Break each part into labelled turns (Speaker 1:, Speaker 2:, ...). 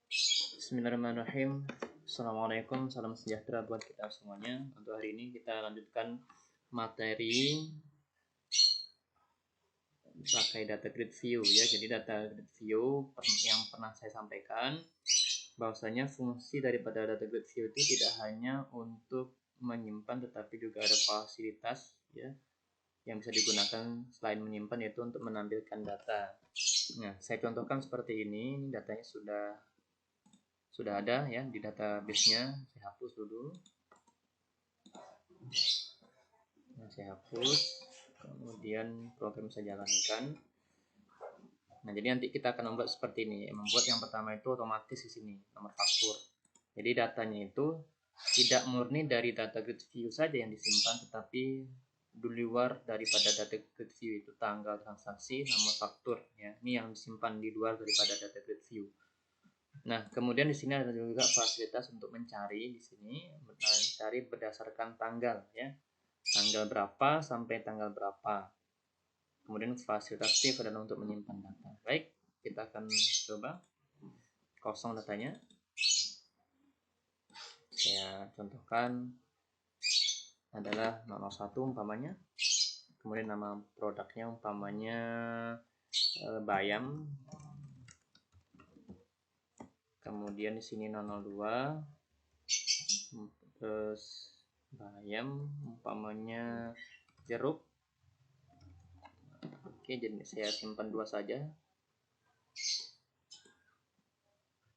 Speaker 1: Bismillahirrahmanirrahim. Assalamualaikum, salam sejahtera buat kita semuanya. Untuk hari ini kita lanjutkan materi pakai data grid view ya. Jadi data grid view yang pernah saya sampaikan bahwasanya fungsi daripada data grid view itu tidak hanya untuk menyimpan tetapi juga ada fasilitas ya yang bisa digunakan selain menyimpan, yaitu untuk menampilkan data. Nah, saya contohkan seperti ini datanya sudah ada ya di database-nya. Saya hapus dulu. Nah, saya hapus, kemudian program saya jalankan. Nah, jadi nanti kita akan membuat seperti ini. Membuat yang pertama itu otomatis di sini nomor faktur. Jadi datanya itu tidak murni dari data grid view saja yang disimpan, tetapi di luar daripada data grid view itu tanggal transaksi, nomor faktur ya. Ini yang disimpan di luar daripada data grid view. Nah, kemudian di sini ada juga fasilitas untuk mencari di sini, mencari berdasarkan tanggal ya. Tanggal berapa sampai tanggal berapa. Kemudian fasilitas save adalah untuk menyimpan data. Baik, kita akan coba kosong datanya. Saya contohkan adalah 001 umpamanya. Kemudian nama produknya umpamanya Bayam. Kemudian di sini 002, terus Bayam umpamanya jeruk. Oke, jadi saya simpan dua saja.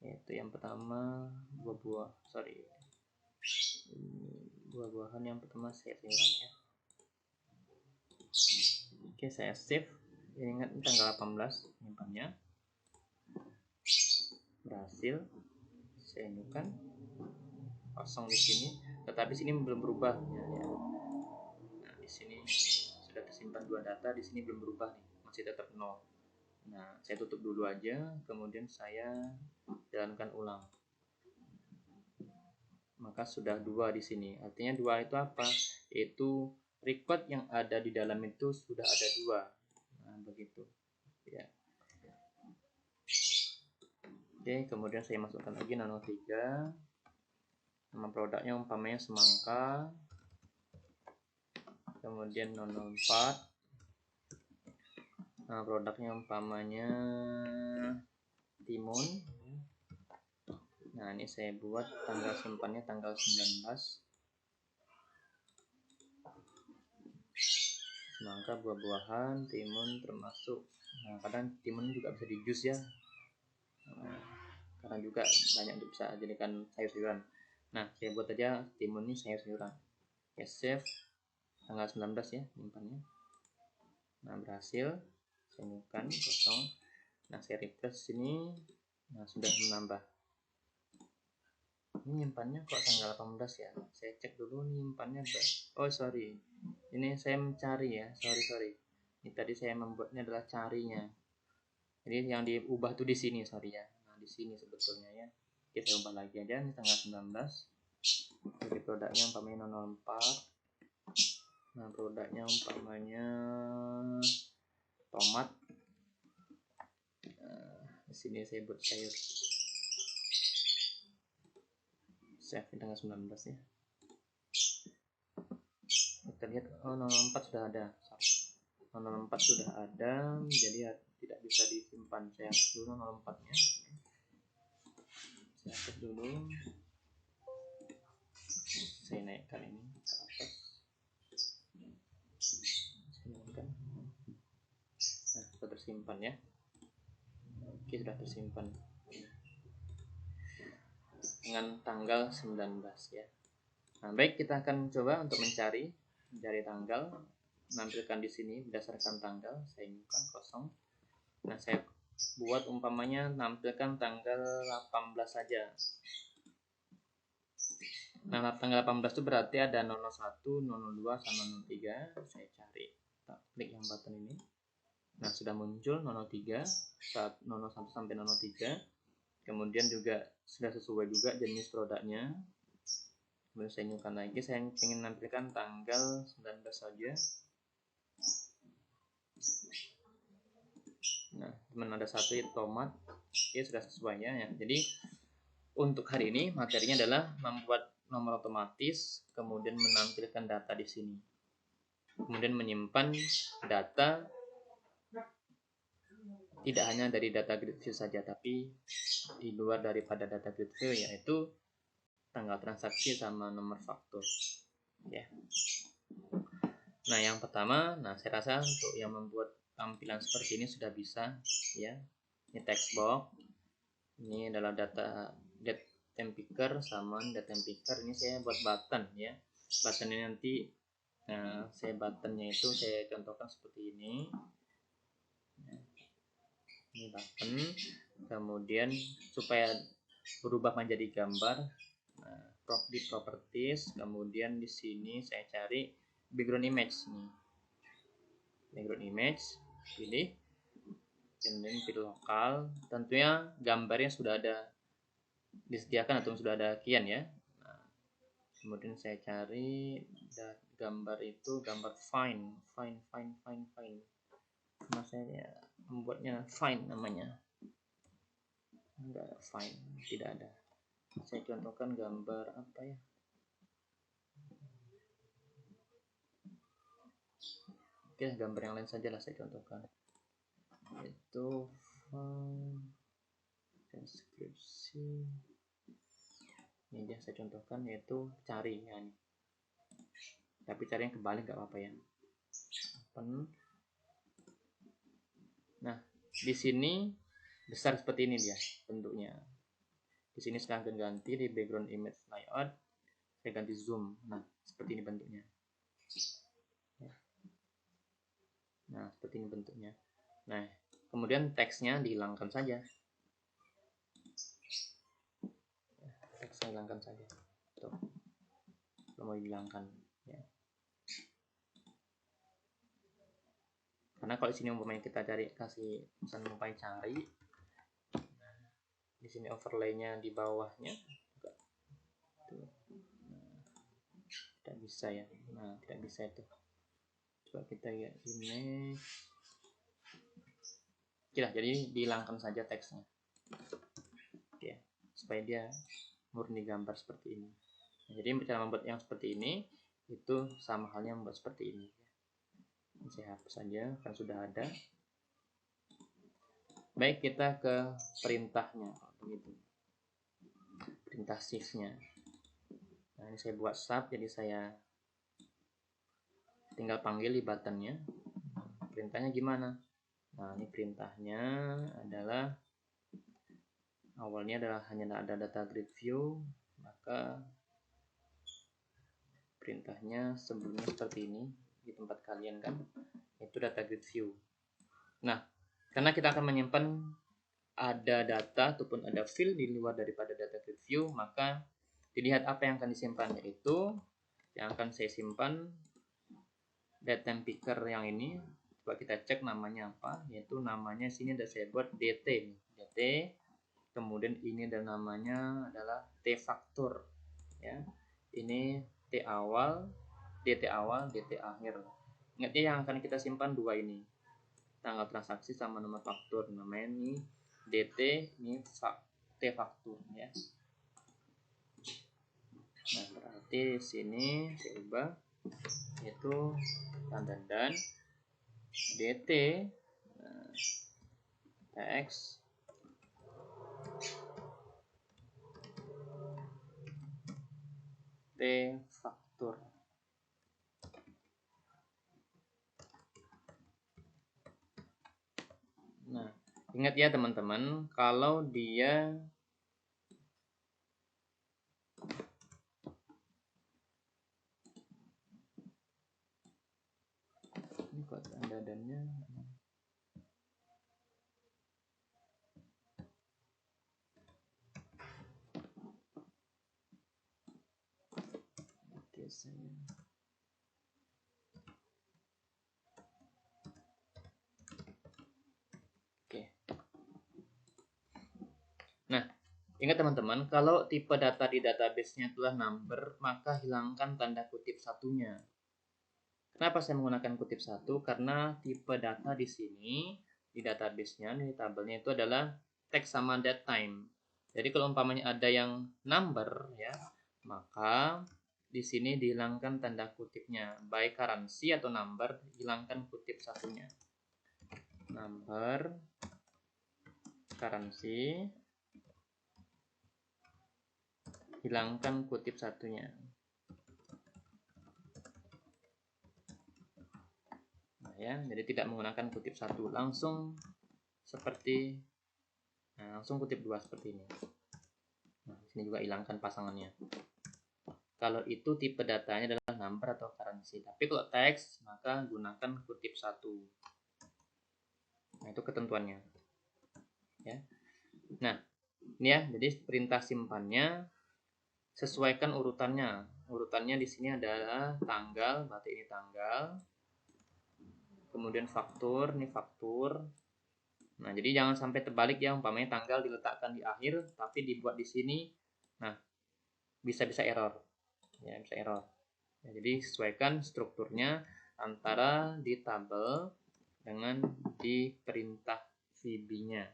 Speaker 1: Yaitu yang pertama buah-buahan yang pertama saya simpan ya. Oke, saya save. Ingat tanggal 18 simpannya. Berhasil. Saya hidupkan kosong di sini, tetapi sini belum berubah ya. Nah, di sini sudah tersimpan dua data, di sini belum berubah nih, masih tetap 0. Nah, saya tutup dulu aja, kemudian saya jalankan ulang. Maka sudah 2 di sini. Artinya 2 itu apa? Itu record yang ada di dalam itu sudah ada 2. Nah, begitu. Ya. Oke, kemudian saya masukkan lagi 003. Nama produknya umpamanya semangka. Kemudian 004. Nama produknya umpamanya timun. Nah, ini saya buat tanggal simpannya tanggal 19. Semangka, buah-buahan, timun termasuk. Nah, kadang timun juga bisa di jus ya. Karena juga banyak untuk bisa jadikan sayur-sayuran. Nah, saya buat aja timun ini sayur-sayuran. Ya, save tanggal 19 ya nyimpannya. Nah, berhasil. Saya nyimpan kosong. Nah, saya refresh sini. Nah, sudah menambah. Ini nyimpannya kok tanggal 18 ya. Saya cek dulu nyimpannya. Oh, sorry. Ini saya mencari ya. Sorry. Ini tadi saya membuatnya adalah carinya. Jadi yang diubah tuh di sini, sorry ya. Nah, di sini sebetulnya ya. Oke, saya ubah lagi aja ini tanggal 19. Jadi produknya umpamanya 004. Nah, produknya umpamanya tomat. Nah, di sini saya buat sayur. Save tanggal 19 ya. Kita lihat, oh 004 sudah ada. 004 sudah ada, jadi tidak bisa disimpan. Saya hapus dulu 004-nya. Saya hapus dulu. Saya naikkan ini ke atas. Saya naikkan. Nah, sudah tersimpan ya. Oke, sudah tersimpan dengan tanggal 19 ya. Nah, baik, kita akan coba untuk mencari tanggal, menampilkan di sini berdasarkan tanggal. Saya bukan kosong. Nah, saya buat umpamanya nampilkan tanggal 18 saja. Nah, tanggal 18 itu berarti ada 001, 002, sama 03. Saya cari, klik yang button ini. Nah, sudah muncul 03, 01 sampai 03. Kemudian juga sudah sesuai juga jenis produknya. Kemudian saya nyukan lagi, saya ingin menampilkan tanggal 19 saja. Nah, teman ada satu itu tomat. Oke, sudah sesuai ya. Jadi Untuk hari ini materinya adalah membuat nomor otomatis, kemudian menampilkan data di sini, kemudian menyimpan data tidak hanya dari data grid view saja, tapi di luar daripada data grid view, yaitu tanggal transaksi sama nomor faktur ya. Nah, yang pertama, saya rasa untuk yang membuat tampilan seperti ini sudah bisa ya. Ini text box, ini adalah data date time picker sama date time picker. Ini saya buat button ya. Button ini nanti saya buttonnya itu saya contohkan seperti ini. Ini button, kemudian supaya berubah menjadi gambar, di properties, kemudian di sini saya cari background image nih. Background image, pilih, kemudian pilih lokal. Tentunya gambarnya sudah ada disediakan atau sudah ada kian ya. Kemudian saya cari gambar itu gambar fine. Nah, saya membuatnya fine namanya. Enggak fine, tidak ada. Saya contohkan gambar apa ya? Oke, gambar yang lain saja lah saya contohkan. Itu deskripsi. Ini dia saya contohkan, yaitu cari ya ini. Tapi cari yang kebalik nggak apa-apa ya. Open. Nah, di sini besar seperti ini dia bentuknya. Di sini sekarang ganti di background image layout, saya ganti zoom. Nah, seperti ini bentuknya. Nah, seperti ini bentuknya. Nah, kemudian teksnya dihilangkan saja. Teksnya hilangkan saja. Tuh. Mau dihilangkan ya. Karena kalau di sini umpamanya kita cari kasih misalnya umpamanya cari, nah, di sini overlaynya di bawahnya juga tuh. Nah, tidak bisa ya. Nah, tidak bisa itu. Coba kita lihat image. Jadi dihilangkan saja teksnya. Oke, supaya dia murni gambar seperti ini. Nah, jadi cara membuat yang seperti ini itu sama halnya membuat seperti ini. Saya hapus saja kan sudah ada. Baik, kita ke perintahnya begitu. Perintah shift-nya. Nah, ini saya buat sub, jadi saya tinggal panggil di buttonnya. Perintahnya gimana? Nah, ini perintahnya adalah awalnya adalah hanya ada data grid view, maka perintahnya sebelumnya seperti ini di tempat kalian kan, itu data grid view. Nah, karena kita akan menyimpan ada data ataupun ada field di luar daripada data grid view, maka dilihat apa yang akan disimpan, yaitu yang akan saya simpan date time picker yang ini. Coba kita cek namanya apa, yaitu namanya sini ada saya buat dt, kemudian ini dan namanya adalah t faktur ya. Ini t awal, dt akhir. Ingat ya, yang akan kita simpan dua ini, tanggal transaksi sama nomor faktur. Namanya ini dt, ini t faktur ya. Nah, berarti sini saya ubah yaitu dan dt tx t faktur. Nah, ingat ya teman-teman, kalau dia ini kok dannya. Oke, saya Nah, ingat teman-teman, kalau tipe data di database-nya adalah number, maka hilangkan tanda kutip satunya. Kenapa saya menggunakan kutip satu? Karena tipe data di sini, di database-nya, di tabelnya itu adalah text sama date time. Jadi kalau umpamanya ada yang number ya, maka di sini dihilangkan tanda kutipnya. Baik currency atau number, hilangkan kutip satunya. Number, currency, hilangkan kutip satunya. Nah ya, jadi tidak menggunakan kutip satu, langsung seperti langsung kutip dua seperti ini. Nah, sini juga hilangkan pasangannya. Kalau itu tipe datanya adalah number atau currency. Tapi kalau teks, maka gunakan kutip satu. Nah, itu ketentuannya. Ya. Nah, ini ya, jadi perintah simpannya sesuaikan urutannya. Urutannya di sini adalah tanggal, berarti ini tanggal. Kemudian faktur, ini faktur. Nah, jadi jangan sampai terbalik ya, umpamanya tanggal diletakkan di akhir tapi dibuat di sini. Nah, bisa error. Ya, bisa error. Ya, jadi sesuaikan strukturnya antara di tabel dengan di perintah VB-nya.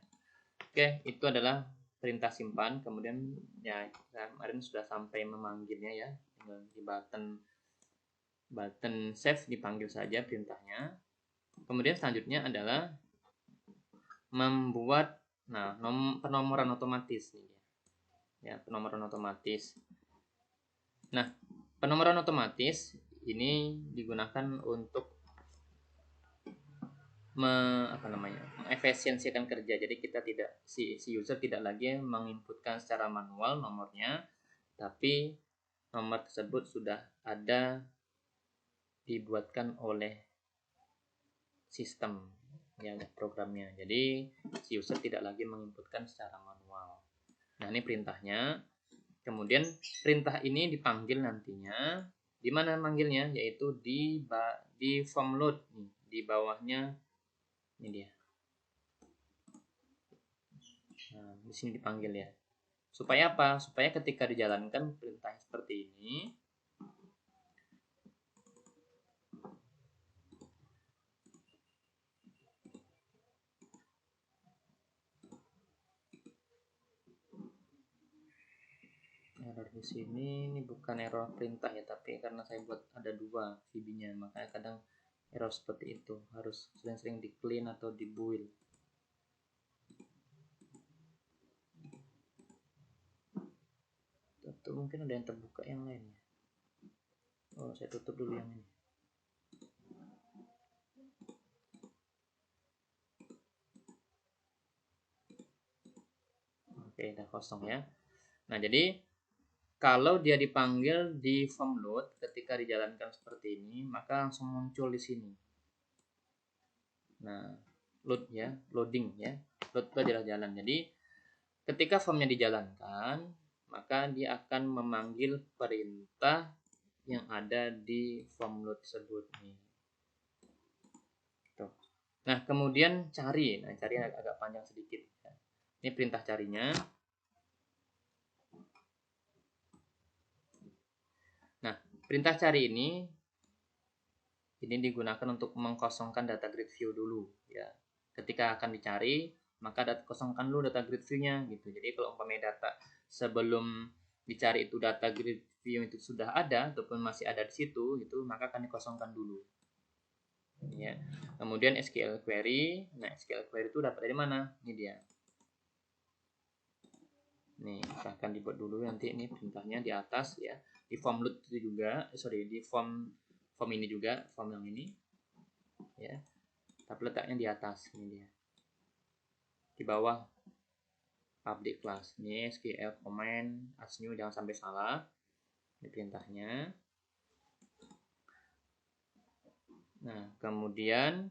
Speaker 1: Oke, itu adalah perintah simpan. Kemudian ya kemarin sudah sampai memanggilnya ya, di button save dipanggil saja perintahnya. Kemudian selanjutnya adalah membuat penomoran otomatis nih ya, penomoran otomatis. Nah, penomoran otomatis ini digunakan untuk mengefisiensikan kerja. Jadi kita tidak si user tidak lagi menginputkan secara manual nomornya, tapi nomor tersebut sudah ada dibuatkan oleh sistem ya, programnya. Jadi si user tidak lagi menginputkan secara manual. Nah, ini perintahnya. Kemudian perintah ini dipanggil nantinya. Di mana manggilnya? Yaitu di form load nih, di bawahnya ini dia. Nah, di sini dipanggil ya. Supaya apa? Supaya ketika dijalankan perintah seperti ini, error di sini ini bukan error perintah ya, tapi karena saya buat ada dua VB-nya, makanya kadang error seperti itu harus sering-sering di clean atau di build. Tutup, mungkin ada yang terbuka yang lainnya. Oh, saya tutup dulu yang ini. Oke, udah kosong ya. Nah, jadi kalau dia dipanggil di form load ketika dijalankan seperti ini, maka langsung muncul di sini. Nah, load ya, loading ya. Load itu adalah jalan. Jadi ketika formnya dijalankan, maka dia akan memanggil perintah yang ada di form load tersebut nih. Tuh. Nah, kemudian cari. Nah, cari agak panjang sedikit. Ini perintah carinya. Nah, perintah cari ini digunakan untuk mengkosongkan data grid view dulu ya. Ketika akan dicari, maka kosongkan dulu data grid view-nya gitu. Jadi kalau umpamanya data sebelum dicari itu data grid view itu sudah ada ataupun masih ada di situ gitu, maka akan dikosongkan dulu. Ya. Kemudian SQL query. Nah, SQL query itu dapat dari mana? Ini dia. Nih, akan dibuat dulu nanti ini perintahnya di atas ya. Di form load itu juga, di form ini juga, form yang ini ya, tapi letaknya di atas. Ini dia, di bawah public class. Ini SQL command as new, jangan sampai salah ini perintahnya. Nah, kemudian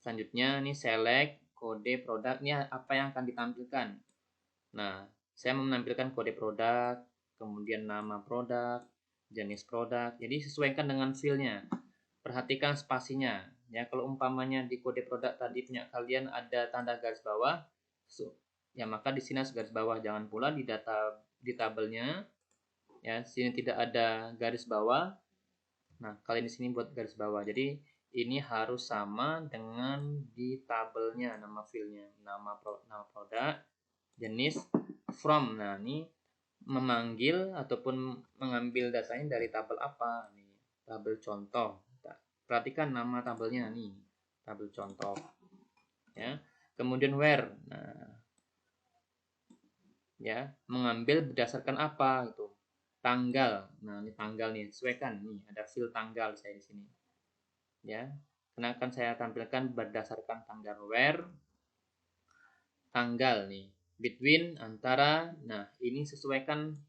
Speaker 1: selanjutnya ini select kode produk. Ini apa yang akan ditampilkan. Nah, saya menampilkan kode produk, kemudian nama produk, jenis produk. Jadi sesuaikan dengan file-nya. Perhatikan spasinya. Ya, kalau umpamanya di kode produk tadi punya kalian ada tanda garis bawah, ya maka di sini harus garis bawah. Jangan pula di tabelnya ya, sini tidak ada garis bawah. Nah, kalian di sini buat garis bawah. Jadi ini harus sama dengan di tabelnya, nama filenya, nama produk, jenis, from. Nah, ini memanggil ataupun mengambil datanya dari tabel apa nih? Tabel contoh. Perhatikan nama tabelnya nih, tabel contoh. Ya. Kemudian where. Nah, ya, mengambil berdasarkan apa itu? Tanggal. Nah, ini tanggal nih, sesuaikan nih, ada field tanggal saya di sini. Ya. Karena akan saya tampilkan berdasarkan tanggal where tanggal nih. Between antara. Nah, ini sesuaikan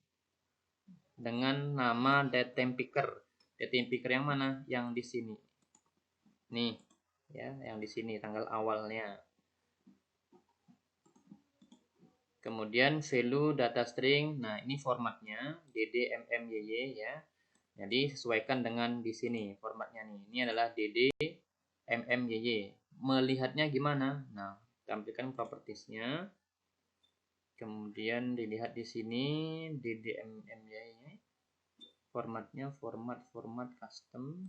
Speaker 1: dengan nama datetime picker. Datetime picker yang mana? Yang di sini. Nih, ya, yang di sini tanggal awalnya. Kemudian value data string. Nah, ini formatnya DDMMYY ya. Jadi sesuaikan dengan di sini formatnya nih. Ini adalah DDMMYY. Melihatnya gimana? Nah, tampilkan propertiesnya. Kemudian dilihat di sini DDMMYY. Formatnya format custom.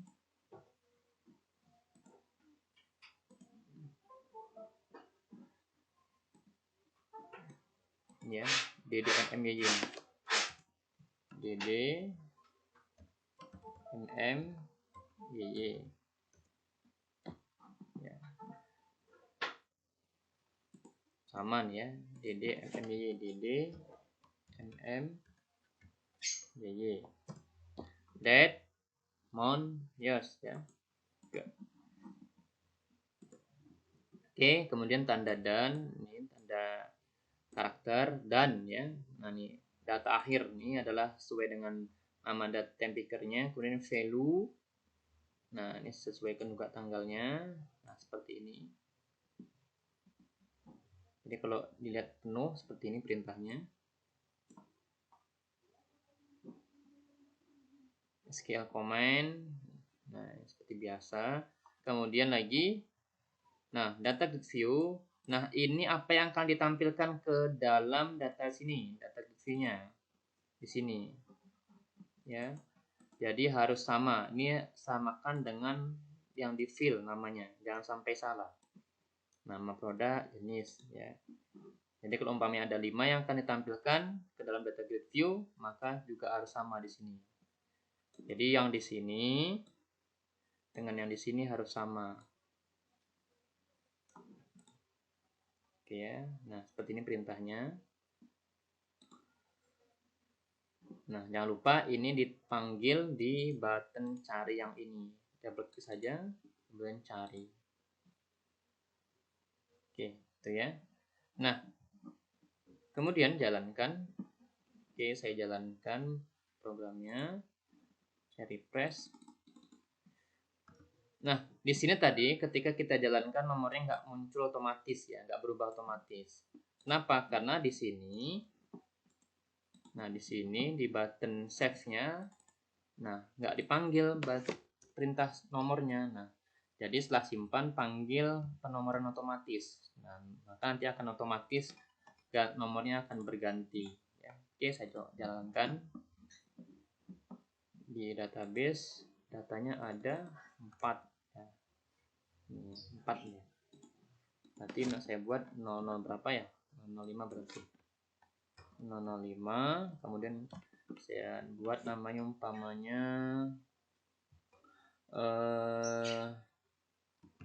Speaker 1: Ya, DDMMYY. DDMMYY. Ya. Sama nih ya, DDMMYY. Date, month, years ya. Oke, kemudian tanda dan, ini tanda karakter dan ya. Nah, ini data akhir ini adalah sesuai dengan nama datetime pickernya. Kemudian value. Nah, ini sesuaikan juga tanggalnya. Nah, seperti ini. Jadi kalau dilihat penuh seperti ini perintahnya. SQL command. Nah, seperti biasa. Kemudian lagi, nah, data grid view. Nah, ini apa yang akan ditampilkan ke dalam data sini, data grid view-nya di sini. Ya. Jadi harus sama. Ini samakan dengan yang di fill namanya. Jangan sampai salah. Nama produk, jenis ya. Jadi kalau umpamanya ada 5 yang akan ditampilkan ke dalam data grid view, maka juga harus sama di sini. Jadi yang di sini dengan yang di sini harus sama. Oke ya. Nah, seperti ini perintahnya. Nah, jangan lupa ini dipanggil di button cari yang ini. Double klik saja, kemudian cari. Oke, itu ya. Nah, kemudian jalankan. Oke, saya jalankan programnya. Saya refresh. Nah, di sini tadi ketika kita jalankan nomornya nggak muncul otomatis ya, nggak berubah otomatis. Kenapa? Karena di sini, nah di sini di button save-nya, nah nggak dipanggil perintah nomornya. Nah, jadi setelah simpan panggil penomoran otomatis. Nah, maka nanti akan otomatis nomornya akan berganti. Ya. Oke, saya jalankan di database. Datanya ada 4 ya. 4 ya. Berarti saya buat 00 berapa ya? 005 berarti 005. Kemudian saya buat namanya umpamanya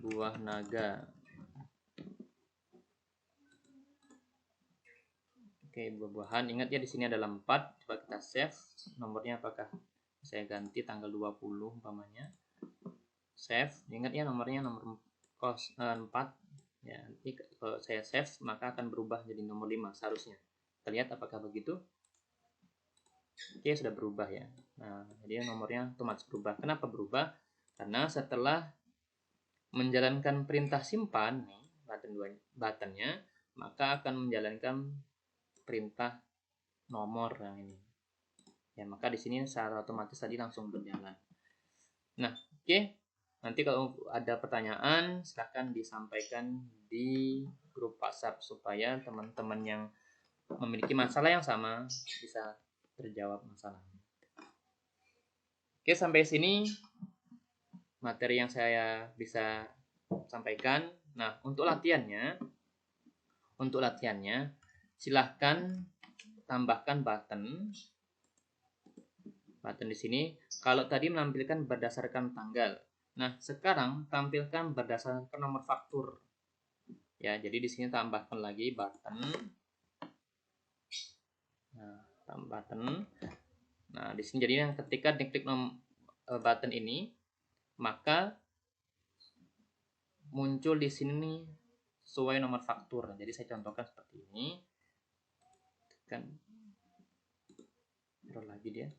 Speaker 1: buah naga. Oke, buah-buahan. Ingat ya di sini adalah 4. Coba kita save. Nomornya apakah saya ganti tanggal 20 umpamanya. Save. Ingat ya nomornya nomor 4. Ya, nanti kalau saya save maka akan berubah jadi nomor 5 seharusnya. Kita lihat apakah begitu. Oke, sudah berubah ya. Nah, jadi nomornya otomatis berubah. Kenapa berubah? Karena setelah menjalankan perintah simpan nih, buttonnya, maka akan menjalankan perintah nomor yang ini. Ya, maka di sini secara otomatis tadi langsung berjalan. Nah, oke. Nanti kalau ada pertanyaan silahkan disampaikan di grup WhatsApp supaya teman-teman yang memiliki masalah yang sama bisa terjawab masalahnya. Oke, sampai sini materi yang saya bisa sampaikan. Nah, untuk latihannya silahkan tambahkan button di sini. Kalau tadi menampilkan berdasarkan tanggal, nah sekarang tampilkan berdasarkan nomor faktur. Ya, jadi di sini tambahkan lagi button. Nah, tambah button. Nah, di sini jadi ketika diklik button ini, maka muncul di sini sesuai nomor faktur. Jadi saya contohkan seperti ini. Kan terus lagi dia.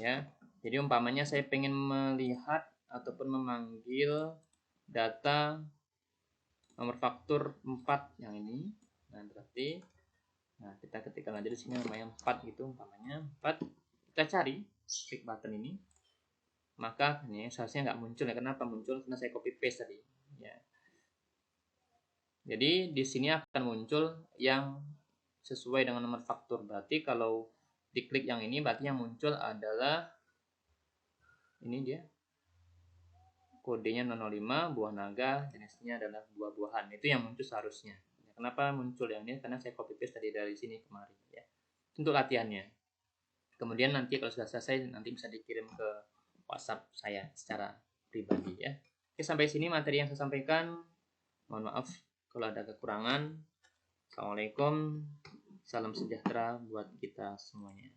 Speaker 1: Ya, jadi umpamanya saya pengen melihat ataupun memanggil data nomor faktur 4 yang ini. Nah, berarti kita ketikkan aja di sini namanya 4 gitu, umpamanya 4. Kita cari, klik button ini. Maka ini seharusnya nggak muncul ya. Kenapa muncul? Karena saya copy paste tadi. Ya. Jadi di sini akan muncul yang sesuai dengan nomor faktur. Berarti kalau diklik yang ini, berarti yang muncul adalah ini dia. Kodenya 005, buah naga, jenisnya adalah buah-buahan. Itu yang muncul seharusnya. Kenapa muncul yang ini? Karena saya copy paste tadi dari sini kemarin ya. Untuk latihannya. Kemudian nanti kalau sudah selesai nanti bisa dikirim ke WhatsApp saya secara pribadi ya. Oke, sampai sini materi yang saya sampaikan. Mohon maaf kalau ada kekurangan. Assalamualaikum. Salam sejahtera buat kita semuanya.